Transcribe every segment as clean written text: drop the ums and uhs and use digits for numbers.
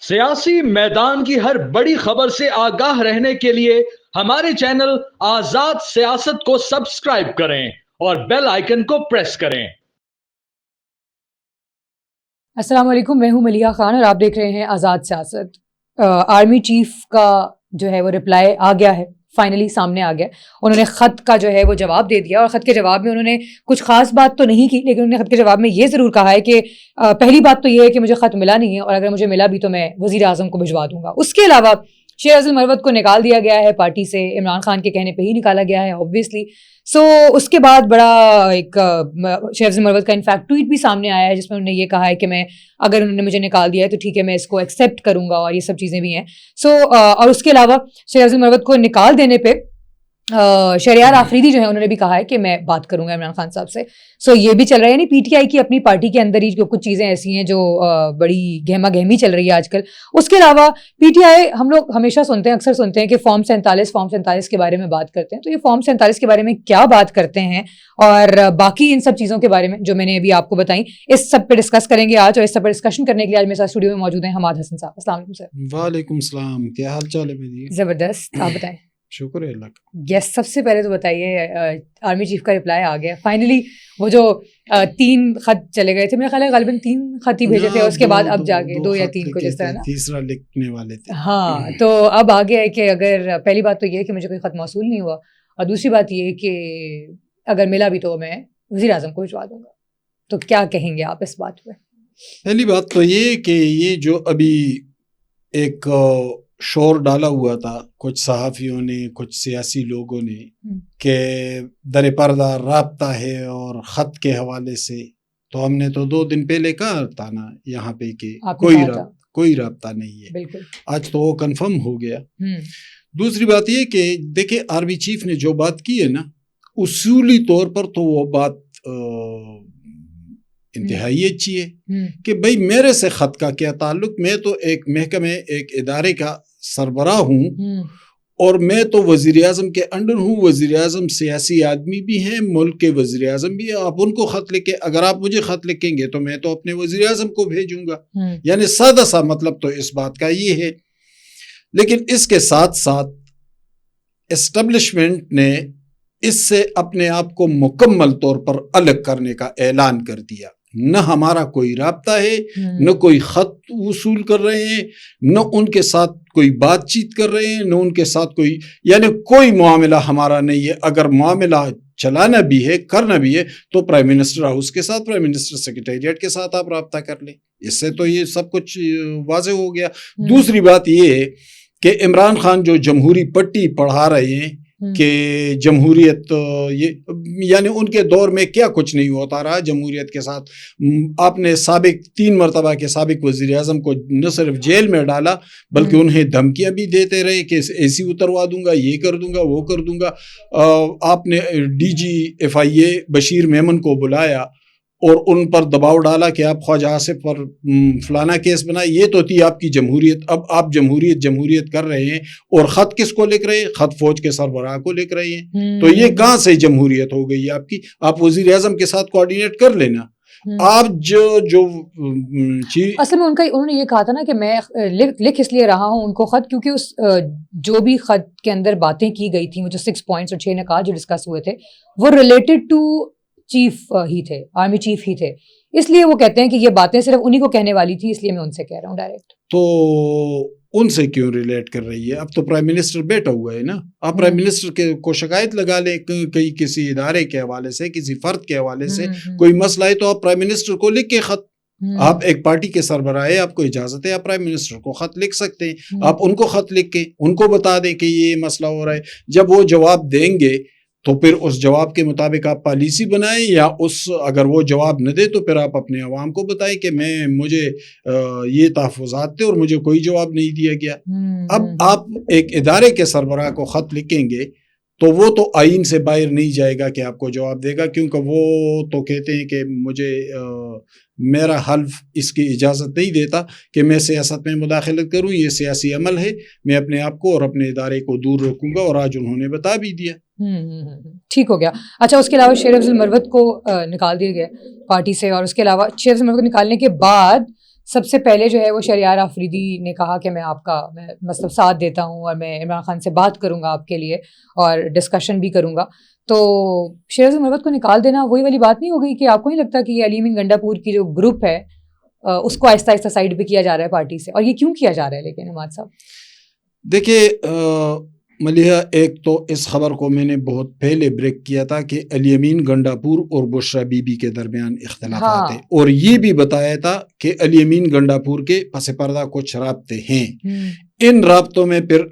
سیاسی میدان کی ہر بڑی خبر سے آگاہ رہنے کے لیے ہمارے چینل آزاد سیاست کو سبسکرائب کریں اور بیل آئیکن کو پریس کریں۔ السلام علیکم، میں ہوں ملیحہ خان اور آپ دیکھ رہے ہیں آزاد سیاست۔ آرمی چیف کا جو ہے وہ رپلائی آ گیا ہے، فائنلی سامنے آ گیا۔ انہوں نے خط کا جو ہے وہ جواب دے دیا، اور خط کے جواب میں انہوں نے کچھ خاص بات تو نہیں کی، لیکن انہوں نے خط کے جواب میں یہ ضرور کہا ہے کہ پہلی بات تو یہ ہے کہ مجھے خط ملا نہیں ہے، اور اگر مجھے ملا بھی تو میں وزیر اعظم کو بھجوا دوں گا۔ اس کے علاوہ شیر افضل مروت کو نکال دیا گیا ہے پارٹی سے، عمران خان کے کہنے پہ ہی نکالا گیا ہے اوبویسلی۔ سو اس کے بعد بڑا ایک شیر افضل مروت کا انفیکٹ ٹویٹ بھی سامنے آیا ہے، جس میں انہوں نے یہ کہا ہے کہ میں اگر انہوں نے مجھے نکال دیا ہے تو ٹھیک ہے، میں اس کو ایکسیپٹ کروں گا، اور یہ سب چیزیں بھی ہیں۔ سو اور اس کے علاوہ شیر افضل مروت کو نکال دینے پہ شہریار آفریدی جو ہے انہوں نے بھی کہا ہے کہ میں بات کروں گا عمران خان صاحب سے۔ سو یہ بھی چل رہا ہے، یعنی پی ٹی آئی کی اپنی پارٹی کے اندر ہی جو کچھ چیزیں ایسی ہیں جو بڑی گہما گہمی چل رہی ہے آج کل۔ اس کے علاوہ پی ٹی آئی، ہم لوگ ہمیشہ سنتے ہیں، اکثر سنتے ہیں کہ فارم 47 کے بارے میں بات کرتے ہیں، تو یہ فارم 47 کے بارے میں کیا بات کرتے ہیں اور باقی ان سب چیزوں کے بارے میں جو میں نے ابھی آپ کو بتائیں، اس سب پہ ڈسکس کریں گے آج، اور اس سب پہ ڈسکشن کرنے کے لیے آج میرے ساتھ اسٹوڈیو میں موجود ہیں حماد حسن صاحب۔ السلام علیکم سر۔ وعلیکم السلام، کیا حال چال ہے میری؟ زبردست، آپ بتائیں۔ شکر ہے اللہ کا۔ یس، سب سے پہلے تو بتائیے، آرمی چیف کا رپلائی آ گیا فائنلی۔ وہ جو 3 خط چلے گئے تھے، میرے خیال ہے غالباً 3 خط ہی بھیجے تھے، اس کے بعد اب جا کے 2 یا 3 کچھ اس طرح نا، تیسرا لکھنے والے تھے۔ ہاں، تو اب آ گیا ہے کہ اگر پہلی بات تو یہ ہے کہ مجھے کوئی خط موصول نہیں ہوا، اور دوسری بات یہ ہے کہ اگر ملا بھی تو میں وزیر اعظم کو بھجوا دوں گا۔ تو کیا کہیں گے آپ اس بات پہ؟ پہلی بات تو یہ کہ یہ جو ابھی ایک شور ڈالا ہوا تھا کچھ صحافیوں نے، کچھ سیاسی لوگوں نے، کہ در پردہ رابطہ ہے اور خط کے حوالے سے، تو ہم نے تو 2 دن پہلے کہا تھا نا یہاں پہ کہ کوئی رابطہ نہیں ہے۔ بالکل، آج تو وہ کنفرم ہو گیا۔ دوسری بات یہ کہ دیکھیں، آرمی چیف نے جو بات کی ہے نا، اصولی طور پر تو وہ بات انتہائی اچھی ہے کہ بھئی میرے سے خط کا کیا تعلق، میں تو ایک محکمے، ایک ادارے کا سربراہ ہوں، اور میں تو وزیر اعظم کے انڈر ہوں۔ وزیر اعظم سیاسی آدمی بھی ہیں، ملک کے وزیر اعظم بھی ہیں۔ آپ ان کو خط لکھیں، اگر آپ مجھے خط لکھیں گے تو میں تو اپنے وزیر اعظم کو بھیجوں گا۔ یعنی سادہ سا مطلب تو اس بات کا یہ ہے۔ لیکن اس کے ساتھ ساتھ اسٹیبلشمنٹ نے اس سے اپنے آپ کو مکمل طور پر الگ کرنے کا اعلان کر دیا۔ نہ ہمارا کوئی رابطہ ہے، نہ کوئی خط وصول کر رہے ہیں، نہ ان کے ساتھ کوئی بات چیت کر رہے ہیں، نہ ان کے ساتھ کوئی، یعنی کوئی معاملہ ہمارا نہیں ہے۔ اگر معاملہ چلانا بھی ہے، کرنا بھی ہے، تو پرائم منسٹر ہاؤس کے ساتھ، پرائم منسٹر سیکریٹریٹ کے ساتھ آپ رابطہ کر لیں۔ اس سے تو یہ سب کچھ واضح ہو گیا۔ دوسری بات یہ ہے کہ عمران خان جو جمہوری پٹی پڑھا رہے ہیں کہ جمہوریت، یعنی ان کے دور میں کیا کچھ نہیں ہوتا رہا جمہوریت کے ساتھ۔ آپ نے 3 مرتبہ کے سابق وزیر اعظم کو نہ صرف جیل میں ڈالا بلکہ انہیں دھمکیاں بھی دیتے رہے کہ ایسی اتروا دوں گا، یہ کر دوں گا، وہ کر دوں گا۔ آپ نے DG FIA بشیر میمن کو بلایا اور ان پر دباؤ ڈالا کہ آپ خواجہ آصف پر فلانا کیس بنائے۔ یہ تو تھی آپ کی جمہوریت۔ اب آپ جمہوریت کر رہے ہیں، اور خط کس کو لکھ رہے ہیں؟ خط فوج کے سربراہ کو لکھ رہے ہیں۔ تو یہ کہاں سے جمہوریت ہو گئی آپ کی؟ آپ وزیر اعظم کے ساتھ کوآرڈینیٹ کر لینا۔ آپ جو اصل میں انہوں نے یہ کہا تھا نا کہ میں لکھ اس لیے رہا ہوں ان کو خط، کیونکہ اس جو بھی خط کے اندر باتیں کی گئی تھیں، وہ جو 6 پوائنٹس اور 6 نکات جو ڈسکس ہوئے تھے، وہ ریلیٹڈ ٹو چیف ہی تھے، آرمی چیف ہی تھے۔ اس لیے وہ کہتے ہیں کہ یہ باتیں صرف انہی کو کہنے والی تھی، اس لیے میں ان سے کہہ رہا ہوں ڈائریکٹ۔ تو ان سے کیوں ریلیٹ کر رہی ہے؟ اب تو پرائم منسٹر بیٹھا ہوا ہے نا، آپ پرائم منسٹر کو شکایت لگا لیں، کسی ادارے کے حوالے سے، کسی فرد کے حوالے سے کوئی مسئلہ ہے تو آپ پرائم منسٹر کو لکھ کے خط، آپ ایک پارٹی کے سربراہ ہے، آپ کو اجازت ہے، آپ پرائم منسٹر کو خط لکھ سکتے ہیں۔ آپ ان کو خط لکھ کے ان کو بتا دیں کہ یہ مسئلہ ہو رہا ہے۔ جب وہ جواب دیں گے تو پھر اس جواب کے مطابق آپ پالیسی بنائیں، یا اگر وہ جواب نہ دے تو پھر آپ اپنے عوام کو بتائیں کہ مجھے یہ تحفظات تھے اور مجھے کوئی جواب نہیں دیا گیا۔ اب آپ ایک ادارے کے سربراہ کو خط لکھیں گے تو وہ تو آئین سے باہر نہیں جائے گا کہ آپ کو جواب دے گا، کیونکہ وہ تو کہتے ہیں کہ مجھے میرا حلف اس کی اجازت نہیں دیتا کہ میں سیاست میں مداخلت کروں، یہ سیاسی عمل ہے، میں اپنے آپ کو اور اپنے ادارے کو دور رکھوں گا، اور آج انہوں نے بتا بھی دیا۔ ٹھیک ہو گیا۔ اچھا، اس کے علاوہ شیر افضل مروت کو نکال دیا گیا پارٹی سے، اور اس کے علاوہ شیر افضل مروت کو نکالنے کے بعد سب سے پہلے جو ہے وہ شہریار آفریدی نے کہا کہ میں آپ کا مطلب ساتھ دیتا ہوں اور میں عمران خان سے بات کروں گا آپ کے لیے اور ڈسکشن بھی کروں گا. تو شہریار مروت کو نکال دینا وہی والی بات نہیں ہو گئی کہ آپ کو نہیں لگتا کہ یہ علی امین گنڈا پور کی جو گروپ ہے اس کو آہستہ آہستہ سائڈ پہ کیا جا رہا ہے پارٹی سے, اور یہ کیوں کیا جا رہا ہے لیکن حماد صاحب؟ دیکھیے ملیحہ, ایک تو اس خبر کو میں نے بہت پہلے بریک کیا تھا کہ علی امین گنڈا پور اور بشرا بی بی کے درمیان اختلافات ہیں, اور یہ بھی بتایا تھا کہ علی امین گنڈا پور کے پس پردہ کچھ رابطے ہیں. ان رابطوں میں پھر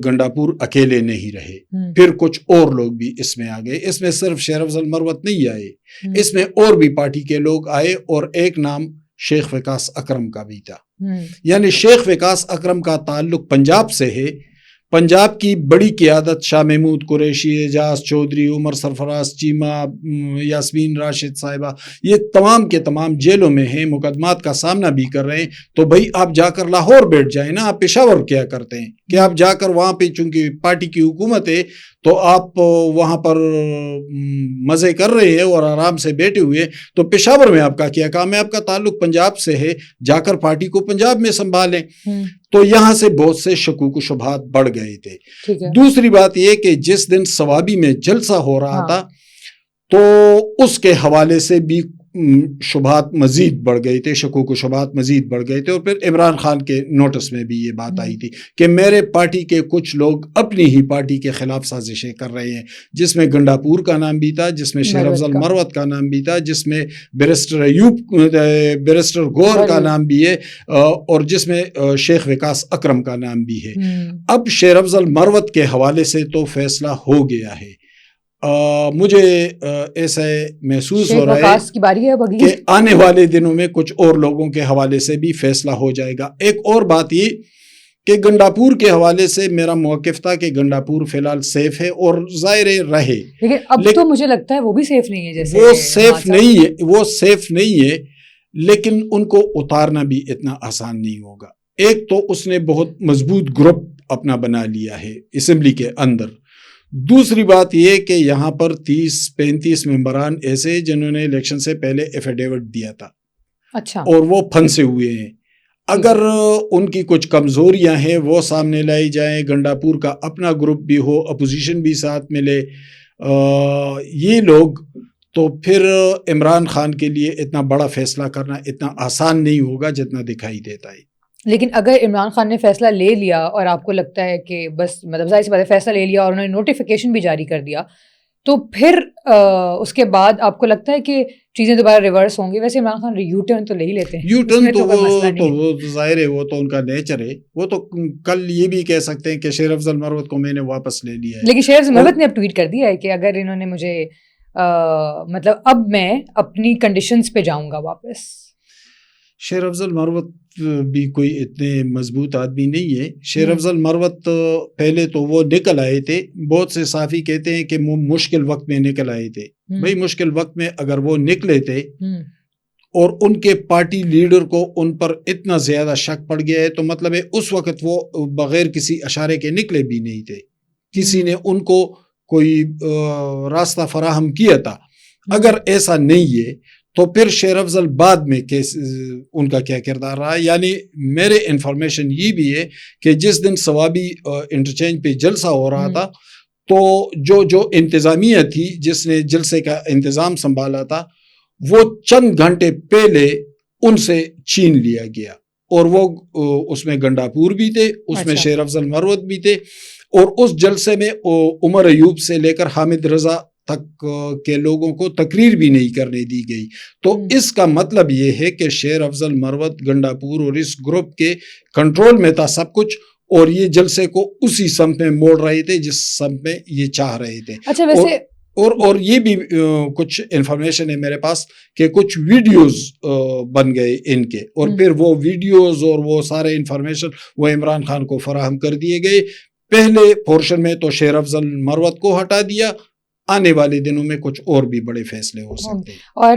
گنڈا پور اکیلے نہیں رہے, پھر کچھ اور لوگ بھی اس میں آ گئے. اس میں صرف شیر افضل مروت نہیں آئے, اس میں اور بھی پارٹی کے لوگ آئے, اور ایک نام شیخ وقاص اکرم کا بھی تھا. یعنی شیخ وقاص اکرم کا تعلق پنجاب سے ہے. پنجاب کی بڑی قیادت شاہ محمود قریشی, اعجاز چودھری, عمر سرفراز چیمہ, یاسمین راشد صاحبہ, یہ تمام کے تمام جیلوں میں ہیں, مقدمات کا سامنا بھی کر رہے ہیں. تو بھائی آپ جا کر لاہور بیٹھ جائیں نا, آپ پشاور کیا کرتے ہیں کہ آپ جا کر وہاں پہ, چونکہ پارٹی کی حکومت ہے تو آپ وہاں پر مزے کر رہے ہیں اور آرام سے بیٹھے ہوئے, تو پشاور میں آپ کا کیا کام ہے؟ آپ کا تعلق پنجاب سے ہے, جا کر پارٹی کو پنجاب میں سنبھالیں. تو یہاں سے بہت سے شکوک و شبہات بڑھ گئے تھے. دوسری بات یہ کہ جس دن سوابی میں جلسہ ہو رہا تھا تو اس کے حوالے سے بھی شبہات مزید بڑھ گئے تھے, شکوک و شبہات مزید بڑھ گئے تھے. اور پھر عمران خان کے نوٹس میں بھی یہ بات آئی تھی کہ میرے پارٹی کے کچھ لوگ اپنی ہی پارٹی کے خلاف سازشیں کر رہے ہیں, جس میں گنڈا پور کا نام بھی تھا, جس میں شیر افضل مروت کا نام بھی تھا, جس میں بیرسٹر گور کا نام بھی ہے, اور جس میں شیخ وقاص اکرم کا نام بھی ہے. اب شیر افضل مروت کے حوالے سے تو فیصلہ ہو گیا ہے. مجھے ایسا محسوس ہو رہا ہے کہ آنے والے دنوں میں کچھ اور لوگوں کے حوالے سے بھی فیصلہ ہو جائے گا. ایک اور بات یہ کہ گنڈا پور کے حوالے سے میرا موقف تھا کہ گنڈا پور فی الحال سیف ہے اور ظاہر رہے, لیکن اب تو مجھے لگتا ہے وہ بھی سیف نہیں ہے. جیسے وہ سیف نہیں ہے, لیکن ان کو اتارنا بھی اتنا آسان نہیں ہوگا. ایک تو اس نے بہت مضبوط گروپ اپنا بنا لیا ہے اسمبلی کے اندر. دوسری بات یہ کہ یہاں پر 30-35 ممبران ایسے جنہوں نے الیکشن سے پہلے ایفیڈیوٹ دیا تھا, اچھا, اور وہ پھنسے ہوئے ہیں. اگر ان کی کچھ کمزوریاں ہیں وہ سامنے لائی جائیں, گنڈا پور کا اپنا گروپ بھی ہو, اپوزیشن بھی ساتھ ملے, یہ لوگ, تو پھر عمران خان کے لیے اتنا بڑا فیصلہ کرنا اتنا آسان نہیں ہوگا جتنا دکھائی دیتا ہے. لیکن اگر عمران خان نے فیصلہ لے لیا اور آپ کو لگتا ہے کہ بس مطلب ظاہر سی بات ہے فیصلہ لے لیا اور انہوں نے نوٹیفیکیشن بھی جاری کر دیا, تو پھر اس کے بعد آپ کو لگتا ہے کہ چیزیں دوبارہ ریورس ہوں گی؟ ویسے عمران خان یو ٹرن تو لے ہی لیتے ہیں. یو ٹرن تو وہ ظاہر ہے, وہ تو ان کا نیچر ہے. وہ تو کل یہ بھی کہہ سکتے ہیں کہ شیر افضل مروت کو میں نے واپس لے لیا ہے. لیکن شیر افضل مروت نے اب ٹویٹ کر دیا ہے کہ اگر انہوں نے مجھے مطلب اب میں اپنی کنڈیشنز پہ جاؤں گا واپس. شیر افضل مروت بھی کوئی اتنے مضبوط آدمی نہیں ہے. شیر افضل مروت پہلے تو وہ نکل آئے تھے, بہت سے صحافی کہتے ہیں کہ مشکل وقت میں نکل آئے تھے. بھائی مشکل وقت میں اگر وہ نکلے تھے اور ان کے پارٹی لیڈر کو ان پر اتنا زیادہ شک پڑ گیا ہے, تو مطلب ہے اس وقت وہ بغیر کسی اشارے کے نکلے بھی نہیں تھے, کسی نے ان کو کوئی راستہ فراہم کیا تھا. اگر ایسا نہیں ہے تو پھر شیر افضل بعد میں ان کا کیا کردار رہا. یعنی میرے انفارمیشن یہ بھی ہے کہ جس دن ثوابی انٹرچینج پہ جلسہ ہو رہا تھا تو جو انتظامیہ تھی جس نے جلسے کا انتظام سنبھالا تھا, وہ چند گھنٹے پہلے ان سے چھین لیا گیا, اور وہ اس میں گنڈا پور بھی تھے, اس میں شیر افضل مروت بھی تھے, اور اس جلسے میں عمر ایوب سے لے کر حامد رضا تک کے لوگوں کو تقریر بھی نہیں کرنے دی گئی. تو اس کا مطلب یہ ہے کہ شیر افضل مروت, گنڈا پور اور اس گروپ کے کنٹرول میں تھا سب کچھ, اور یہ جلسے کو اسی سمت میں موڑ رہے تھے جس سمت میں یہ چاہ رہے تھے. اچھا, ویسے اور یہ بھی کچھ انفارمیشن ہے میرے پاس کہ کچھ ویڈیوز بن گئے ان کے, اور پھر وہ ویڈیوز اور وہ سارے انفارمیشن وہ عمران خان کو فراہم کر دیے گئے. پہلے پورشن میں تو شیر افضل مروت کو ہٹا دیا, آنے والے دنوں میں کچھ اور بھی بڑے فیصلے ہو سکتے ہیں. اور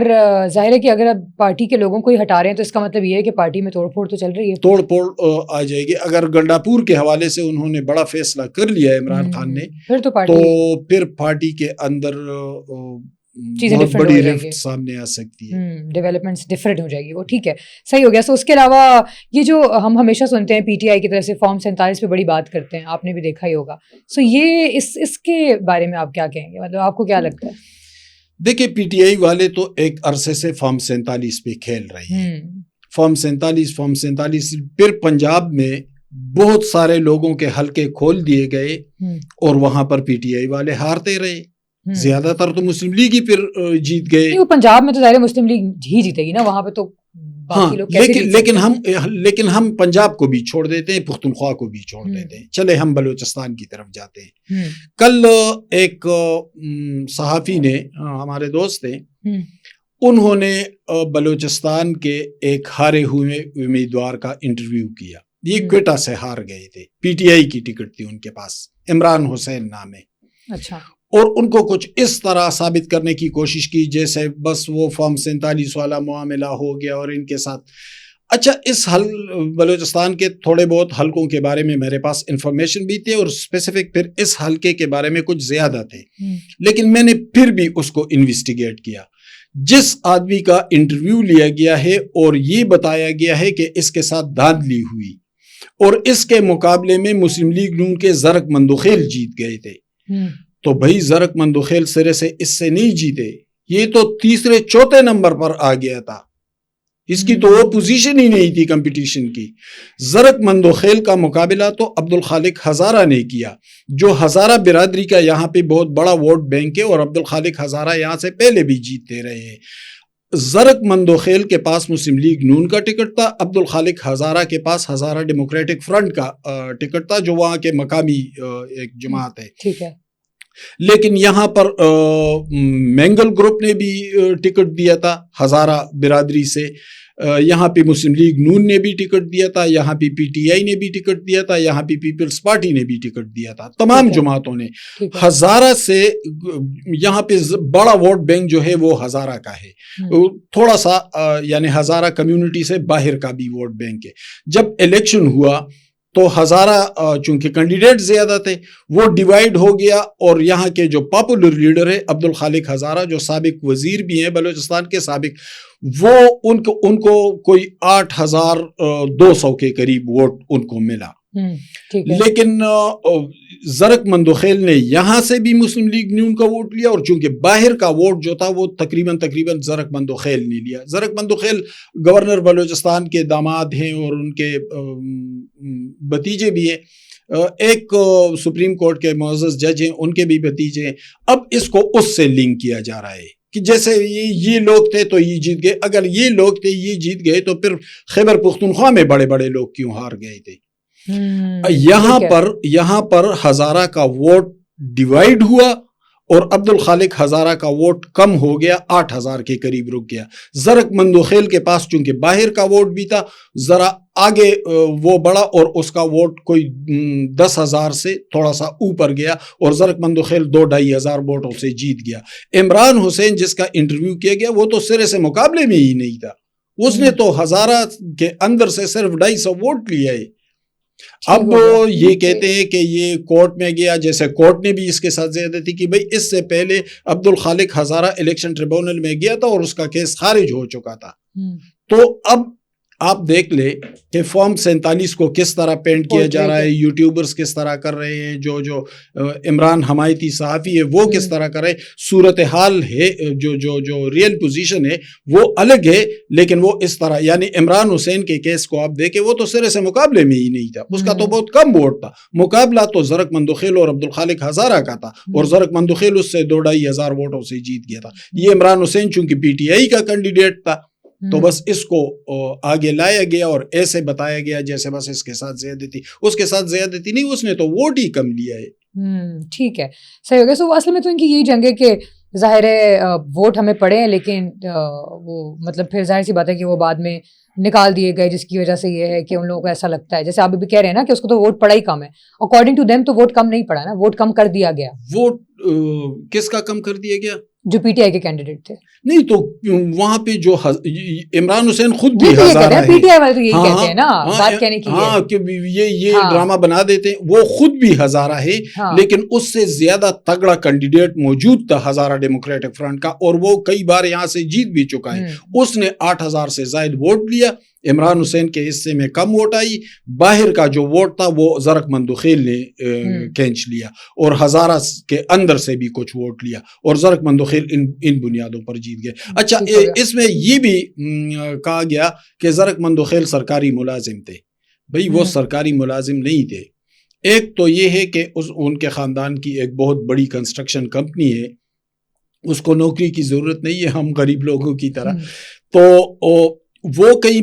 ظاہر ہے کہ اگر اب پارٹی کے لوگوں کو ہی ہٹا رہے ہیں تو اس کا مطلب یہ ہے کہ پارٹی میں توڑ پھوڑ تو چل رہی ہے, توڑ پھوڑ آ جائے گی. اگر گنڈا پور کے حوالے سے انہوں نے بڑا فیصلہ کر لیا ہے عمران خان نے, پھر تو پھر پارٹی کے اندر چیزیں بہت different بڑی ہو جائیں گی. رفٹ سامنے آ سکتی ہے. ڈیولپمنٹس ڈفرینٹ ہو جائے گی وہ. ٹھیک ہے, صحیح ہو گیا. سو اس کے علاوہ یہ جو ہم ہمیشہ سنتے ہیں پی ٹی آئی کی طرف سے فارم 47 پہ بڑی بات کرتے ہیں, آپ نے بھی دیکھا ہی ہوگا. سو یہ اس کے بارے میں آپ کیا کہیں گے, مطلب آپ کو کیا لگتا ہے؟ دیکھیں پی ٹی آئی والے تو ایک عرصے سے فارم 47 پہ کھیل رہے ہیں. فارم 47 پھر پنجاب میں بہت سارے لوگوں کے حلقے کھول دیے گئے اور وہاں پر پی ٹی آئی والے ہارتے رہے. زیادہ تر تو مسلم لیگ ہی پھر جیت گئے. وہ پنجاب میں تو ظاہر مسلم لیگ ہی جیتے گی نا, وہاں پہ تو ہاں, لیکن ہم پنجاب کو بھی چھوڑ دیتے ہیں, پختونخوا کو بھی چھوڑ دیتے ہیں. چلے ہم بلوچستان کی طرف جاتے ہیں. کل ایک صحافی نے, ہمارے دوست ہیں, انہوں نے بلوچستان کے ایک ہارے ہوئے امیدوار کا انٹرویو کیا. یہ کوئٹہ سے ہار گئے تھے, پی ٹی آئی کی ٹکٹ تھی ان کے پاس, عمران حسین نام ہے. اچھا. اور ان کو کچھ اس طرح ثابت کرنے کی کوشش کی جیسے بس وہ فارم 47 والا معاملہ ہو گیا اور ان کے ساتھ. اچھا, بلوچستان کے تھوڑے بہت حلقوں کے بارے میں میرے پاس انفارمیشن بھی تھی اور اسپیسیفک پھر اس حلقے کے بارے میں کچھ زیادہ تھے, لیکن میں نے پھر بھی اس کو انویسٹیگیٹ کیا. جس آدمی کا انٹرویو لیا گیا ہے اور یہ بتایا گیا ہے کہ اس کے ساتھ دھاندلی ہوئی اور اس کے مقابلے میں مسلم لیگ نون کے زرق مندوخیل جیت گئے تھے, تو بھائی زرق مندوخیل سرے سے اس سے نہیں جیتے, یہ تو تیسرے چوتھے نمبر پر آ گیا تھا. اس کی تو وہ پوزیشن ہی نہیں تھی کمپٹیشن کی. زرق مندوخیل کا مقابلہ تو عبدالخالق ہزارہ نے کیا, جو ہزارہ برادری کا یہاں پہ بہت بڑا ووٹ بینک ہے اور عبدالخالق ہزارہ یہاں سے پہلے بھی جیتتے رہے ہیں. زرق مندوخیل کے پاس مسلم لیگ نون کا ٹکٹ تھا, عبدالخالق ہزارہ کے پاس ہزارہ ڈیموکریٹک فرنٹ کا ٹکٹ تھا, جو وہاں کے مقامی ایک جماعت ہے. ٹھیک ہے. لیکن یہاں پر مینگل گروپ نے بھی ٹکٹ دیا تھا ہزارہ برادری سے, یہاں پہ مسلم لیگ نون نے بھی ٹکٹ دیا تھا, یہاں پہ پی ٹی آئی نے بھی ٹکٹ دیا تھا, یہاں پہ پیپلز پارٹی نے بھی ٹکٹ دیا تھا. تمام جماعتوں نے. ہزارہ سے یہاں پہ بڑا ووٹ بینک جو ہے وہ ہزارہ کا ہے, تھوڑا سا یعنی ہزارہ کمیونٹی سے باہر کا بھی ووٹ بینک ہے. جب الیکشن ہوا تو ہزارہ چونکہ کینڈیڈیٹ زیادہ تھے وہ ڈیوائیڈ ہو گیا, اور یہاں کے جو پاپولر لیڈر ہے عبدالخالق ہزارہ, جو سابق وزیر بھی ہیں بلوچستان کے سابق, وہ ان کو کوئی 8,200 کے قریب ووٹ ان کو ملا. لیکن زرق مندوخیل نے یہاں سے بھی مسلم لیگ نون کا ووٹ لیا, اور چونکہ باہر کا ووٹ جو تھا وہ تقریباً زرق مندوخیل نے لیا. زرق مندوخیل گورنر بلوچستان کے داماد ہیں اور ان کے بھتیجے بھی ہیں, ایک سپریم کورٹ کے معزز جج ہیں, ان کے بھی بھتیجے ہیں. اب اس کو اس سے لنک کیا جا رہا ہے کہ جیسے یہ لوگ تھے تو یہ جیت گئے, اگر یہ لوگ تھے یہ جیت گئے تو پھر خیبر پختونخوا میں بڑے بڑے لوگ کیوں ہار گئے تھے. یہاں پر ہزارہ کا ووٹ ڈیوائیڈ ہوا اور عبدالخالق ہزارہ کا ووٹ کم ہو گیا, 8,000 کے قریب رک گیا. زرق مندوخیل کے پاس چونکہ باہر کا ووٹ بھی تھا, ذرا آگے وہ بڑا اور اس کا ووٹ کوئی 10,000 سے تھوڑا سا اوپر گیا, اور زرق مندوخیل 2-2.5 ہزار ووٹوں سے جیت گیا. عمران حسین جس کا انٹرویو کیا گیا وہ تو سرے سے مقابلے میں ہی نہیں تھا, اس نے تو ہزارہ کے اندر سے صرف 250 ووٹ لیے ہے. اب یہ کہتے ہیں کہ یہ کورٹ میں گیا, جیسے کورٹ نے بھی اس کے ساتھ زیادتی کی. بھئی اس سے پہلے عبدالخالق ہزارہ الیکشن ٹریبونل میں گیا تھا اور اس کا کیس خارج ہو چکا تھا. تو اب آپ دیکھ لیں کہ فارم 47 کو کس طرح پینٹ کیا جا رہا ہے, یوٹیوبرز کس طرح کر رہے ہیں, جو عمران حمایتی صحافی ہے وہ کس طرح کر رہے ہیں. صورتحال ہے جو ریئل پوزیشن ہے وہ الگ ہے, لیکن وہ اس طرح, یعنی عمران حسین کے کیس کو آپ دیکھیں وہ تو سرے سے مقابلے میں ہی نہیں تھا, اس کا تو بہت کم ووٹ تھا. مقابلہ تو زرق مندوخیل اور عبدالخالق ہزارہ کا تھا, اور زرق مندوخیل اس سے 2-2.5 ہزار ووٹوں سے جیت گیا تھا. یہ عمران حسین چونکہ پی ٹی آئی کا کینڈیڈیٹ تھا تو بس اس کو آگے لایا گیا اور ایسے بتایا گیا جیسے بس اس کے ساتھ زیادتی. اس کے ساتھ زیادتی نہیں, اس نے تو ووٹ ہی کم لیا ہے. ٹھیک ہے, صحیح ہو گیا. سو اصل میں تو ان کی یہی جنگ ہے کہ ظاہر ہے ووٹ ہمیں پڑے ہیں, لیکن وہ مطلب پھر ظاہر سی بات ہے کہ وہ بعد میں نکال دیے گئے, جس کی وجہ سے یہ ہے کہ ان لوگوں کو ایسا لگتا ہے, جیسے آپ بھی کہہ رہے ہیں نا کہ اس کو تو ووٹ پڑا ہی کم ہے. اکارڈنگ ٹو دیم تو ووٹ کم نہیں پڑا نا, ووٹ کم کر دیا گیا. ووٹ کس کا کم کر دیا گیا؟ جو پی ٹی آئی کے کینڈیڈیٹ تھے. نہیں تو وہاں پہ جو عمران حسین خود بھی یہ ہزارہ ہے, پی ٹی آئی والے تو یہی کہتے ہیں نا, بات کہنے کی ہاں کہ یہ ڈرامہ بنا دیتے ہیں, وہ خود بھی ہزارہ ہے, لیکن اس سے زیادہ تگڑا کینڈیڈیٹ موجود تھا ہزارہ ڈیموکریٹک فرنٹ کا, اور وہ کئی بار یہاں سے جیت بھی چکا ہے. اس نے 8,000 سے زائد ووٹ لیا, عمران حسین کے حصے میں کم ووٹ آئی, باہر کا جو ووٹ تھا وہ زرق مندوخیل نے کھینچ لیا, اور ہزارہ کے اندر سے بھی کچھ ووٹ لیا, اور زرق مندوخیل ان بنیادوں پر جیت گئے. اچھا اس میں یہ بھی کہا گیا کہ زرق مندوخیل سرکاری ملازم تھے. بھئی وہ سرکاری ملازم نہیں تھے. ایک تو یہ ہے کہ ان کے خاندان کی ایک بہت بڑی کنسٹرکشن کمپنی ہے, اس کو نوکری کی ضرورت نہیں ہے ہم غریب لوگوں کی طرح. تو وہ کہیں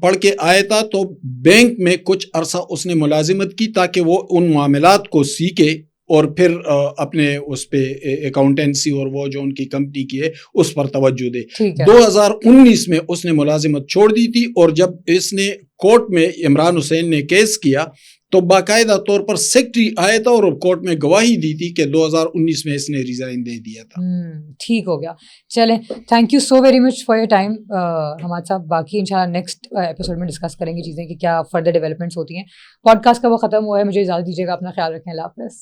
پڑھ کے آیا تھا, تو بینک میں کچھ عرصہ اس نے ملازمت کی تاکہ وہ ان معاملات کو سیکھے اور پھر اپنے اس پہ اکاؤنٹنسی اور وہ جو ان کی کمپنی کی ہے اس پر توجہ دے. 2019 میں اس نے ملازمت چھوڑ دی تھی, اور جب اس نے کورٹ میں عمران حسین نے کیس کیا تو باقاعدہ طور پر سیکرٹری آیا تھا اور کورٹ میں گواہی دی تھی کہ 2019 میں اس نے ریزائن دے دیا تھا. ٹھیک ہو گیا. چلیں, thank you so very much for your time. ہمارے صاحب باقی انشاءاللہ نیکسٹ ایپیسوڈ میں ڈسکس کریں گے چیزیں کہ کیا فردر ڈیولپمنٹس ہوتی ہیں. پوڈ کاسٹ کا وہ ختم ہوا ہے, مجھے اجازت دیجیے گا, اپنا خیال رکھیں, اللہ حافظ.